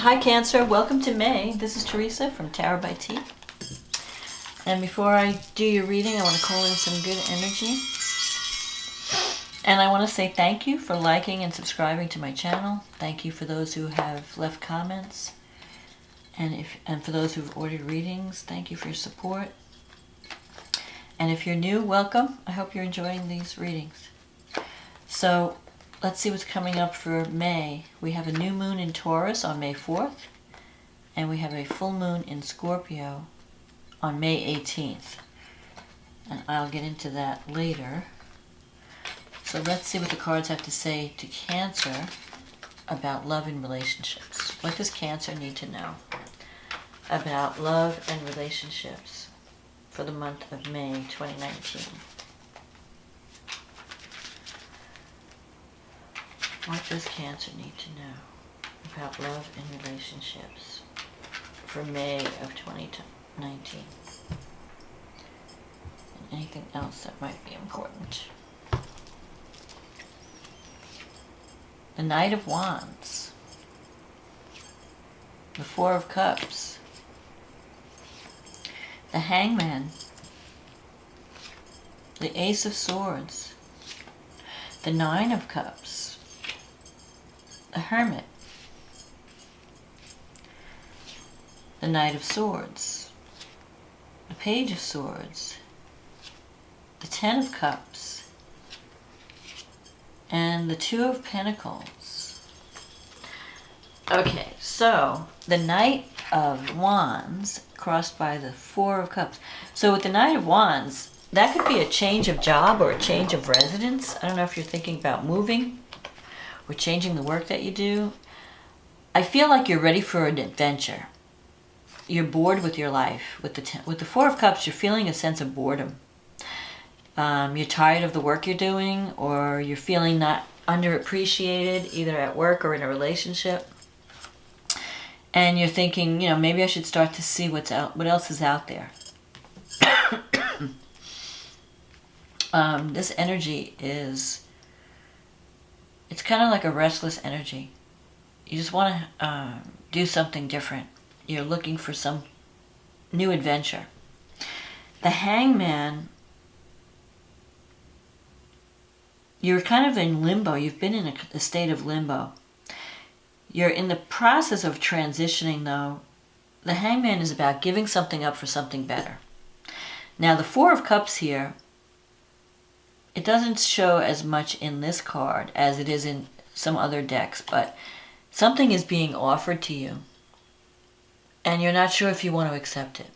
Hi Cancer, welcome to May. This is Teresa from Tarot by T. And before I do your reading, I want to call in some good energy. And I want to say thank you for liking and subscribing to my channel. Thank you for those who have left comments. And for those who've ordered readings, thank you for your support. And if you're new, welcome. I hope you're enjoying these readings. So let's see what's coming up for May. We have a new moon in Taurus on May 4th, and we have a full moon in Scorpio on May 18th. And I'll get into that later. So let's see what the cards have to say to Cancer about love and relationships. What does Cancer need to know about love and relationships for the month of May 2019? What does Cancer need to know about love and relationships for May of 2019? And anything else that might be important? The Knight of Wands. The Four of Cups. The Hangman. The Ace of Swords. The Nine of Cups. The Hermit, the Knight of Swords, the Page of Swords, the Ten of Cups, and the Two of Pentacles. Okay, so the Knight of Wands crossed by the Four of Cups. So with the Knight of Wands, that could be a change of job or a change of residence. I don't know if you're thinking about moving or changing the work that you do. I feel like you're ready for an adventure. You're bored with your life. With the Four of Cups, you're feeling a sense of boredom. You're tired of the work you're doing, or you're feeling not underappreciated, either at work or in a relationship. And you're thinking, maybe I should start to see what else is out there. This energy is... It's kind of like a restless energy. You just want to do something different. You're looking for some new adventure. The Hangman, you're kind of in limbo. You've been in a state of limbo. You're in the process of transitioning, though. The Hangman is about giving something up for something better. Now, the Four of Cups here, it doesn't show as much in this card as it is in some other decks, but something is being offered to you, and you're not sure if you want to accept it.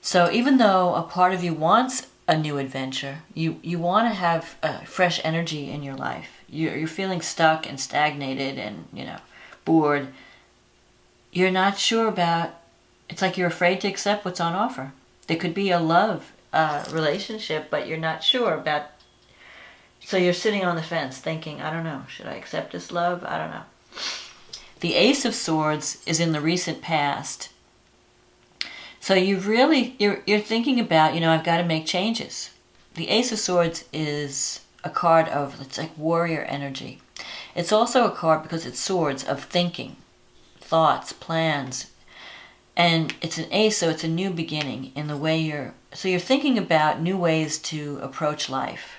So even though a part of you wants a new adventure, you want to have fresh energy in your life. You're feeling stuck and stagnated and, bored. You're not sure about... It's like you're afraid to accept what's on offer. There could be a love relationship, but you're not sure about... So you're sitting on the fence thinking, I don't know, should I accept this love? I don't know. The Ace of Swords is in the recent past. So you're thinking about, I've got to make changes. The Ace of Swords is a card of, it's like warrior energy. It's also a card, because it's swords, of thinking, thoughts, plans. And it's an ace, so it's a new beginning in the way you're thinking about new ways to approach life.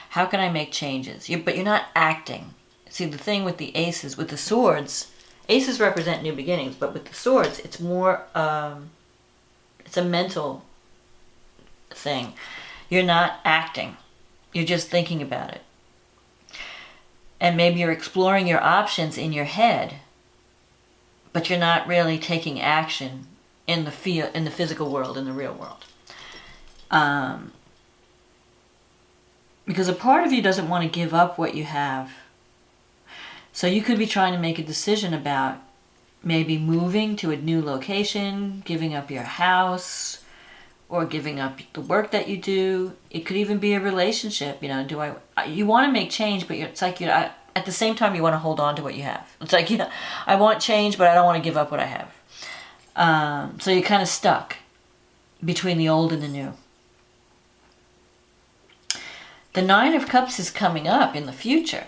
How can I make changes? But you're not acting. See, the thing with the aces, with the swords, aces represent new beginnings, but with the swords, it's more, it's a mental thing. You're not acting. You're just thinking about it. And maybe you're exploring your options in your head, but you're not really taking action in the physical world, in the real world. Because a part of you doesn't want to give up what you have. So you could be trying to make a decision about maybe moving to a new location, giving up your house, or giving up the work that you do. It could even be a relationship. You want to make change, but it's like at the same time you want to hold on to what you have. It's like, I want change, but I don't want to give up what I have. So you're kind of stuck between the old and the new. The Nine of Cups is coming up in the future.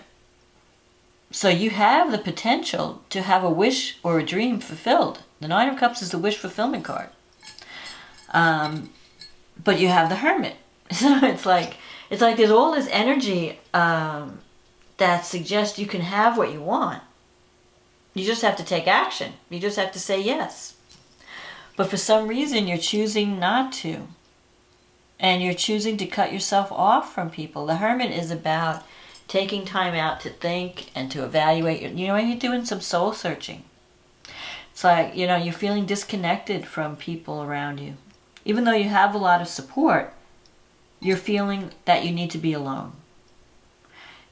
So you have the potential to have a wish or a dream fulfilled. The Nine of Cups is the wish fulfillment card. But you have the Hermit. So it's like there's all this energy that suggests you can have what you want. You just have to take action. You just have to say yes. But for some reason, you're choosing not to. And you're choosing to cut yourself off from people. The Hermit is about taking time out to think and to evaluate. You're doing some soul searching. It's like, you're feeling disconnected from people around you. Even though you have a lot of support, you're feeling that you need to be alone.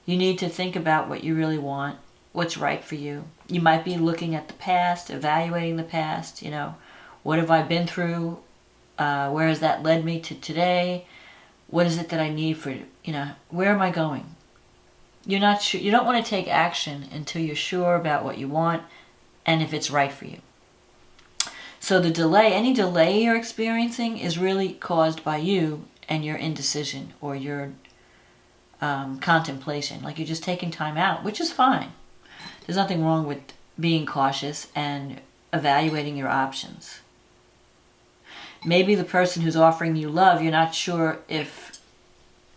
You need to think about what you really want, what's right for you. You might be looking at the past, evaluating the past, what have I been through? Where has that led me to today? What is it that I need for, where am I going? You're not sure. You don't want to take action until you're sure about what you want and if it's right for you. So any delay you're experiencing is really caused by you and your indecision or your contemplation. Like you're just taking time out, which is fine. There's nothing wrong with being cautious and evaluating your options. Maybe the person who's offering you love, you're not sure if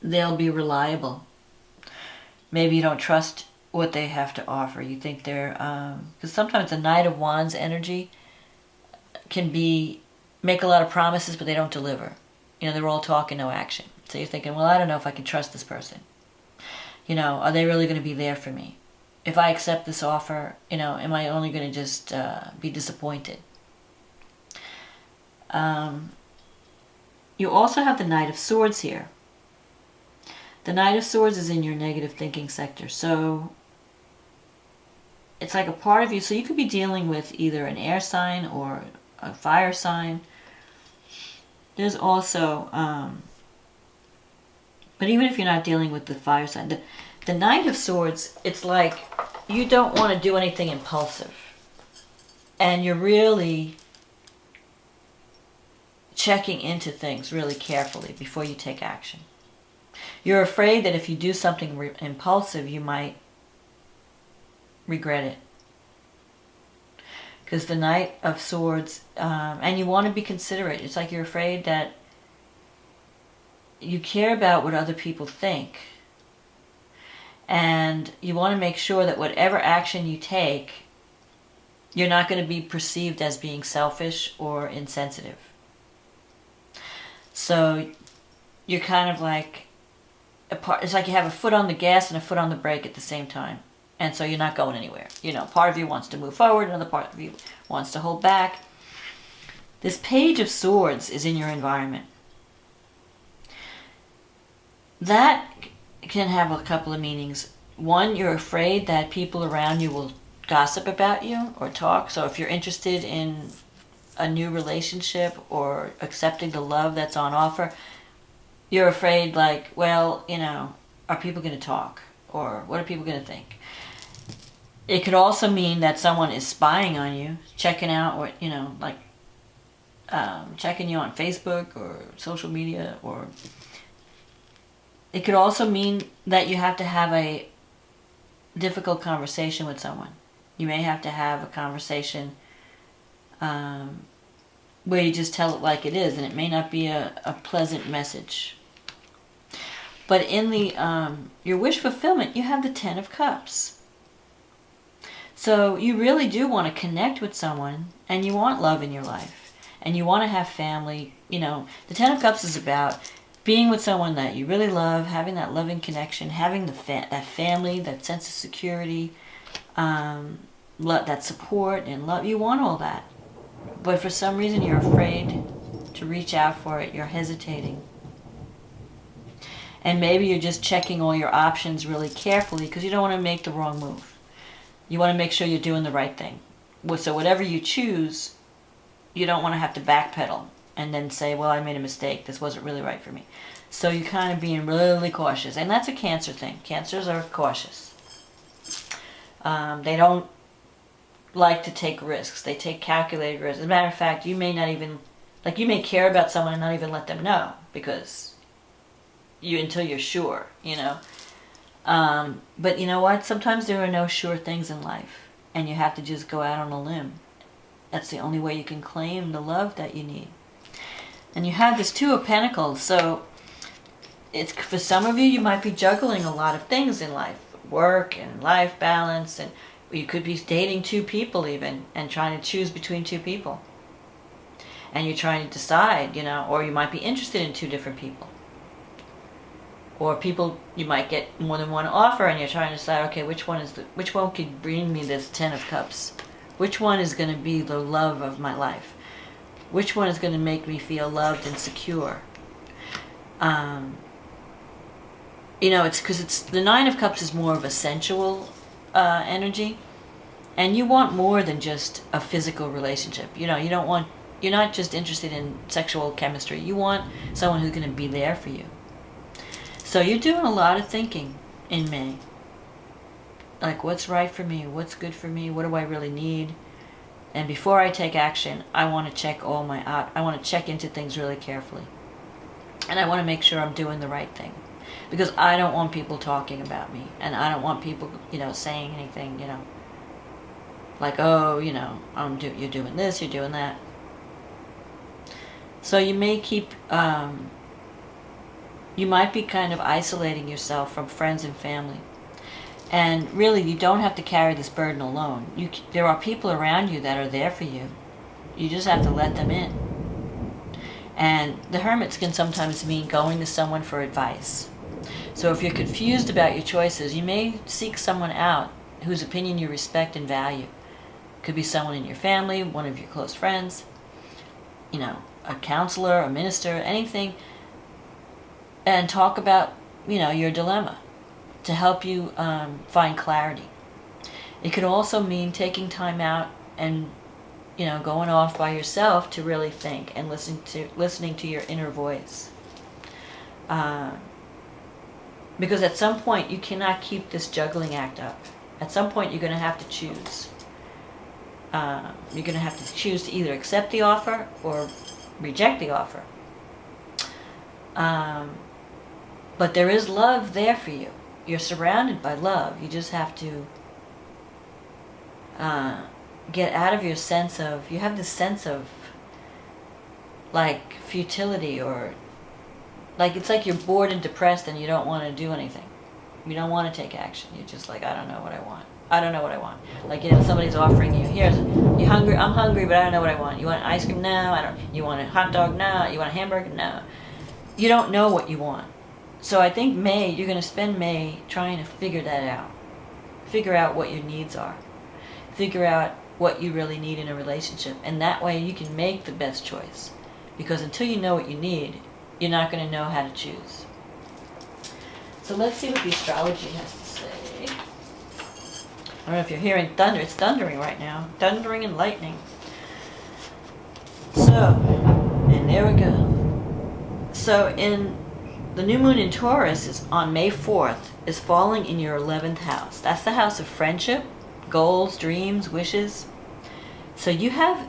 they'll be reliable. Maybe you don't trust what they have to offer. You think they're... because sometimes the Knight of Wands energy can make a lot of promises, but they don't deliver. They're all talk and no action. So you're thinking, well, I don't know if I can trust this person. Are they really going to be there for me? If I accept this offer, am I only going to just be disappointed? You also have the Knight of Swords here. The Knight of Swords is in your negative thinking sector. So it's like a part of you. So you could be dealing with either an air sign or a fire sign. There's also, but even if you're not dealing with the fire sign, the Knight of Swords, it's like you don't want to do anything impulsive. And you're really checking into things really carefully before you take action. You're afraid that if you do something impulsive, you might regret it. Because the Knight of Swords, and you want to be considerate. It's like you're afraid that you care about what other people think. And you want to make sure that whatever action you take, you're not going to be perceived as being selfish or insensitive. So you're kind of like, it's like you have a foot on the gas and a foot on the brake at the same time. And so you're not going anywhere. Part of you wants to move forward, another part of you wants to hold back. This Page of Swords is in your environment. That can have a couple of meanings. One, you're afraid that people around you will gossip about you or talk. So if you're interested in a new relationship or accepting the love that's on offer, you're afraid like, well, are people going to talk? Or what are people going to think? It could also mean that someone is spying on you, checking out, or, checking you on Facebook or social media. Or it could also mean that you have to have a difficult conversation with someone. You may have to have a conversation where you just tell it like it is, and it may not be a pleasant message. But in the your wish fulfillment, you have the Ten of Cups. So you really do want to connect with someone, and you want love in your life, and you want to have family. The Ten of Cups is about being with someone that you really love, having that loving connection, having that family, that sense of security, that support and love. You want all that. But for some reason you're afraid to reach out for it. You're hesitating. And maybe you're just checking all your options really carefully because you don't want to make the wrong move. You want to make sure you're doing the right thing. So whatever you choose, you don't want to have to backpedal and then say, well, I made a mistake. This wasn't really right for me. So you're kind of being really cautious. And that's a Cancer thing. Cancers are cautious. They don't like to take risks. They take calculated risks. As a matter of fact, you may not even, you may care about someone and not even let them know because until you're sure, But you know what? Sometimes there are no sure things in life, and you have to just go out on a limb. That's the only way you can claim the love that you need. And you have this Two of Pentacles, so it's, for some of you, you might be juggling a lot of things in life, work and life balance, and you could be dating two people even, and trying to choose between two people. And you're trying to decide, or you might be interested in two different people. Or people, you might get more than one offer, and you're trying to decide, okay, which one could bring me this 10 of Cups? Which one is going to be the love of my life? Which one is going to make me feel loved and secure? It's because the Nine of Cups is more of a sensual energy, and you want more than just a physical relationship. You're not just interested in sexual chemistry. You want someone who's going to be there for you. So you're doing a lot of thinking in May. Like, what's right for me? What's good for me? What do I really need? And before I take action, I want to check I want to check into things really carefully. And I want to make sure I'm doing the right thing. Because I don't want people talking about me. And I don't want people, saying anything, like, oh, you're doing this, you're doing that. So you may you might be kind of isolating yourself from friends and family. And really, you don't have to carry this burden alone. There are people around you that are there for you. You just have to let them in. And the hermits can sometimes mean going to someone for advice. So if you're confused about your choices, you may seek someone out whose opinion you respect and value. Could be someone in your family, one of your close friends, a counselor, a minister, anything, and talk about, your dilemma to help you find clarity. It could also mean taking time out and, going off by yourself to really think and listening to your inner voice. Because at some point you cannot keep this juggling act up. At some point you're going to have to choose. You're going to have to choose to either accept the offer or reject the offer. But there is love there for you. You're surrounded by love. You just have to get out of your sense of, you have this sense of like futility, or like it's like you're bored and depressed and you don't want to do anything. You don't want to take action. You're just like, I don't know what I want. I don't know what I want. Like, somebody's offering you, you hungry? I'm hungry, but I don't know what I want. You want ice cream? No, I don't. You want a hot dog? No. You want a hamburger? No. You don't know what you want. So I think you're going to spend May trying to figure that out. Figure out what your needs are. Figure out what you really need in a relationship. And that way you can make the best choice. Because until you know what you need, you're not going to know how to choose. So let's see what the astrology has to say. I don't know if you're hearing thunder. It's thundering right now. Thundering and lightning. So, and there we go. So the new moon in Taurus is on May 4th, is falling in your 11th house. That's the house of friendship, goals, dreams, wishes. So you have,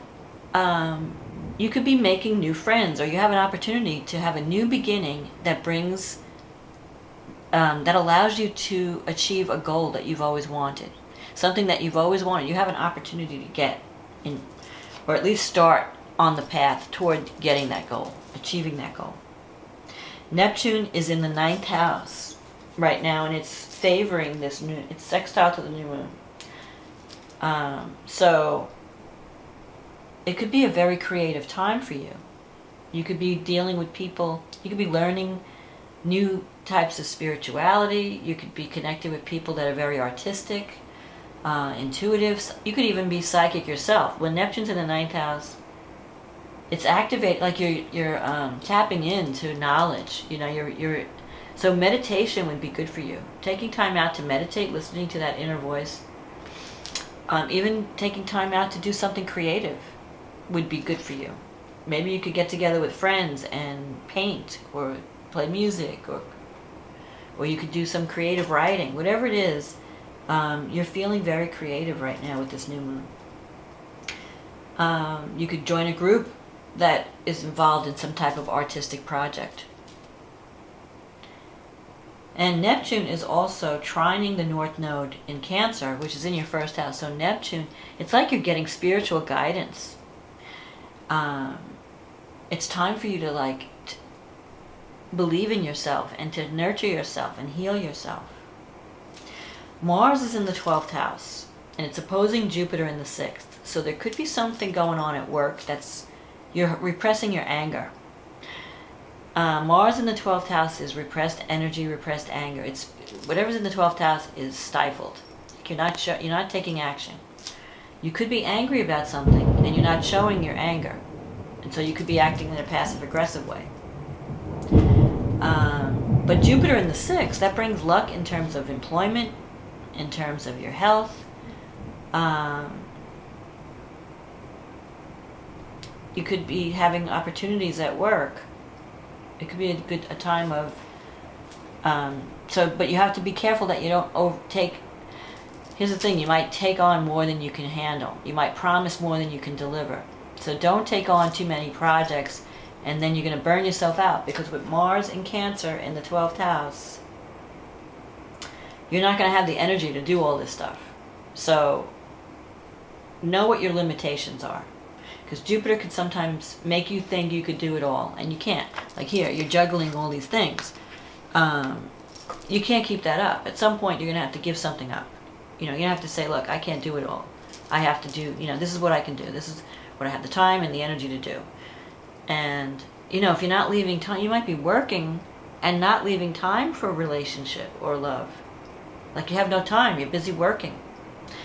you could be making new friends, or you have an opportunity to have a new beginning that brings, that allows you to achieve a goal that you've always wanted. Something that you've always wanted. You have an opportunity to get in, or at least start on the path toward getting that goal, achieving that goal. Neptune is in the 9th house right now, and it's favoring this new, it's sextile to the new moon. So it could be a very creative time for you. You could be dealing with people, you could be learning new types of spirituality, you could be connected with people that are very artistic, intuitive. You could even be psychic yourself. When Neptune's in the 9th house, it's activate, like you're tapping into knowledge. So meditation would be good for you. Taking time out to meditate, listening to that inner voice. Even taking time out to do something creative would be good for you. Maybe you could get together with friends and paint or play music, or you could do some creative writing. Whatever it is, you're feeling very creative right now with this new moon. You could join a group that is involved in some type of artistic project. And Neptune is also trining the North Node in Cancer, which is in your first house. So Neptune, it's like you're getting spiritual guidance. It's time for you to believe in yourself and to nurture yourself and heal yourself. Mars is in the 12th house, and it's opposing Jupiter in the 6th. So there could be something going on at work that's, you're repressing your anger. Mars in the 12th house is repressed energy, repressed anger. It's whatever's in the 12th house is stifled. You're not taking action. You could be angry about something and you're not showing your anger, and so you could be acting in a passive-aggressive way. But Jupiter in the 6th, that brings luck in terms of employment, in terms of your health. You could be having opportunities at work. It could be a time of, but you have to be careful that you don't here's the thing, you might take on more than you can handle. You might promise more than you can deliver. So don't take on too many projects, and then you're going to burn yourself out, because with Mars in Cancer in the 12th house, you're not going to have the energy to do all this stuff. So know what your limitations are. Because Jupiter could sometimes make you think you could do it all, and you can't. Like here, you're juggling all these things. You can't keep that up. At some point, you're going to have to give something up. You're going to have to say, look, I can't do it all. I have to do, this is what I can do. This is what I have the time and the energy to do. And, if you're not leaving time, you might be working and not leaving time for a relationship or love. Like you have no time, you're busy working.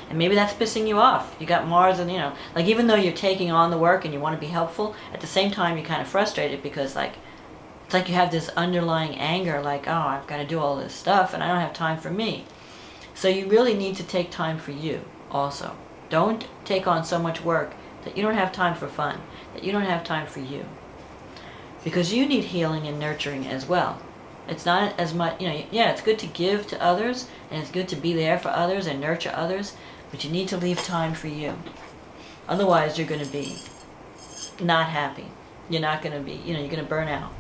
And maybe that's pissing you off. You got Mars and, even though you're taking on the work and you want to be helpful, at the same time you're kind of frustrated because, it's like you have this underlying anger, like, oh, I've got to do all this stuff and I don't have time for me. So you really need to take time for you also. Don't take on so much work that you don't have time for fun, that you don't have time for you. Because you need healing and nurturing as well. It's not as much, it's good to give to others, and it's good to be there for others and nurture others, but you need to leave time for you. Otherwise, you're going to be not happy. You're not going to be, you're going to burn out.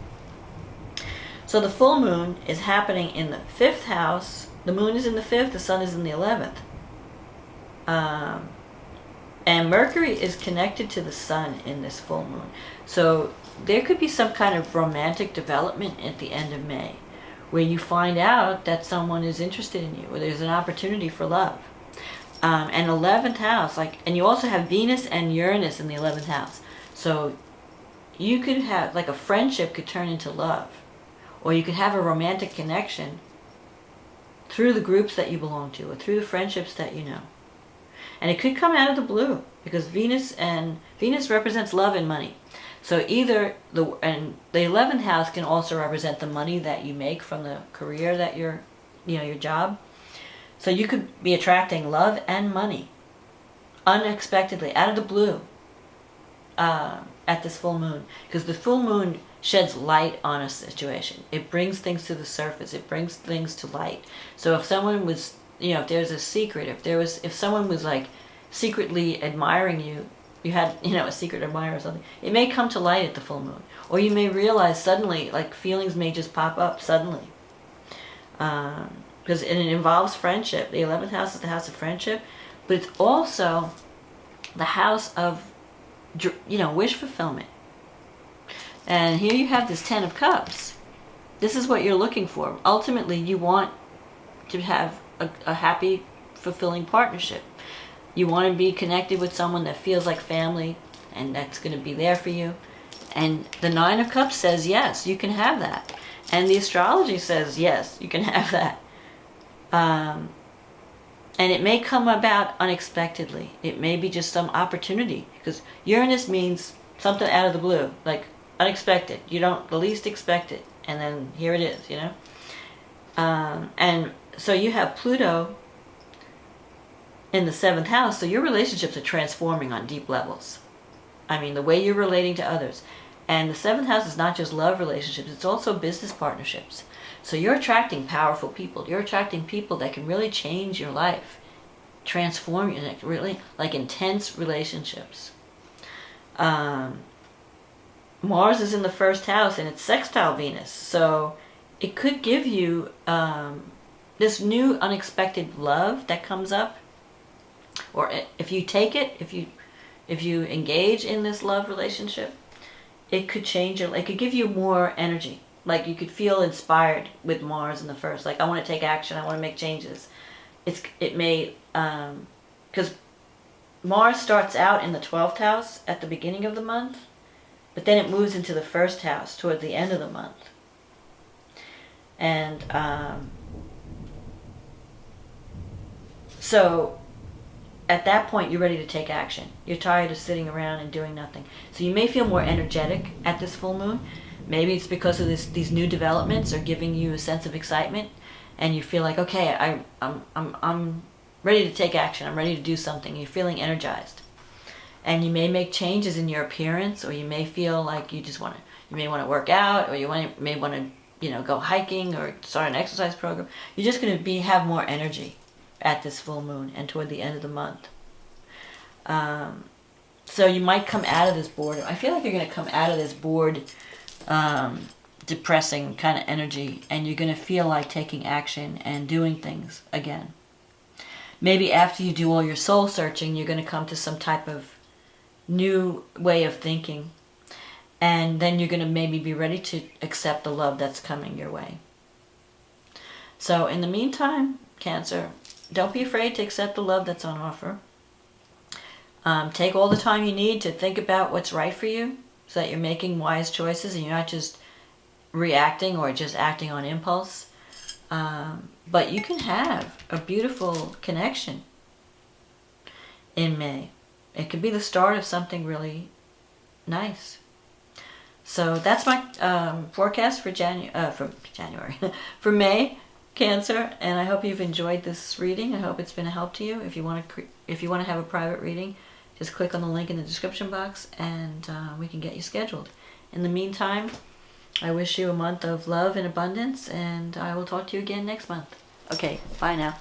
So the full moon is happening in the 5th house. The moon is in the 5th, the sun is in the 11th. And Mercury is connected to the sun in this full moon. So there could be some kind of romantic development at the end of May, where you find out that someone is interested in you, or there's an opportunity for love. And 11th house, and you also have Venus and Uranus in the 11th house. So you could have, a friendship could turn into love, or you could have a romantic connection through the groups that you belong to, or through the friendships that you know. And it could come out of the blue, because Venus represents love and money. So either the 11th house can also represent the money that you make from the career that your job. So you could be attracting love and money unexpectedly, out of the blue, at this full moon. Because the full moon sheds light on a situation. It brings things to the surface. It brings things to light. So if someone was, if there's a secret, if someone was secretly admiring you, you had, a secret admirer or something, it may come to light at the full moon. Or you may realize suddenly, feelings may just pop up suddenly. Because it involves friendship. The 11th house is the house of friendship, but it's also the house of, wish fulfillment. And here you have this 10 of Cups. This is what you're looking for. Ultimately, you want to have a happy, fulfilling partnership. You want to be connected with someone that feels like family and that's going to be there for you. And the 9 of Cups says, yes, you can have that. And the astrology says, yes, you can have that. And it may come about unexpectedly. It may be just some opportunity. Because Uranus means something out of the blue, unexpected. You don't the least expect it. And then here it is, And so you have Pluto in the 7th house, so your relationships are transforming on deep levels. The way you're relating to others. And the 7th house is not just love relationships, it's also business partnerships. So you're attracting powerful people. You're attracting people that can really change your life, transform you, really intense relationships. Mars is in the 1st house and it's sextile Venus. So it could give you this new unexpected love that comes up. Or if you take it, if you engage in this love relationship, it could change it. It could give you more energy. Like you could feel inspired with Mars in the first. Like I want to take action. I want to make changes. It may because Mars starts out in the 12th house at the beginning of the month, but then it moves into the first house toward the end of the month. And so at that point, you're ready to take action. You're tired of sitting around and doing nothing. So you may feel more energetic at this full moon. Maybe it's because of these new developments are giving you a sense of excitement, and you feel like, okay, I'm ready to take action. I'm ready to do something. You're feeling energized, and you may make changes in your appearance, or you may feel like you may want to work out, or you may want to go hiking or start an exercise program. You're just going to have more energy at this full moon and toward the end of the month. So you might come out of this boredom. I feel like you're going to come out of this bored, depressing kind of energy, and you're going to feel like taking action and doing things again. Maybe after you do all your soul searching, you're going to come to some type of new way of thinking, and then you're going to maybe be ready to accept the love that's coming your way. So in the meantime, Cancer, don't be afraid to accept the love that's on offer. Take all the time you need to think about what's right for you so that you're making wise choices and you're not just reacting or just acting on impulse. But you can have a beautiful connection in May. It could be the start of something really nice. So that's my forecast for January, for May, Cancer, and I hope you've enjoyed this reading. I hope it's been a help to you. If you want to have a private reading, just click on the link in the description box, and we can get you scheduled. In the meantime, I wish you a month of love and abundance, and I will talk to you again next month. Okay, bye now.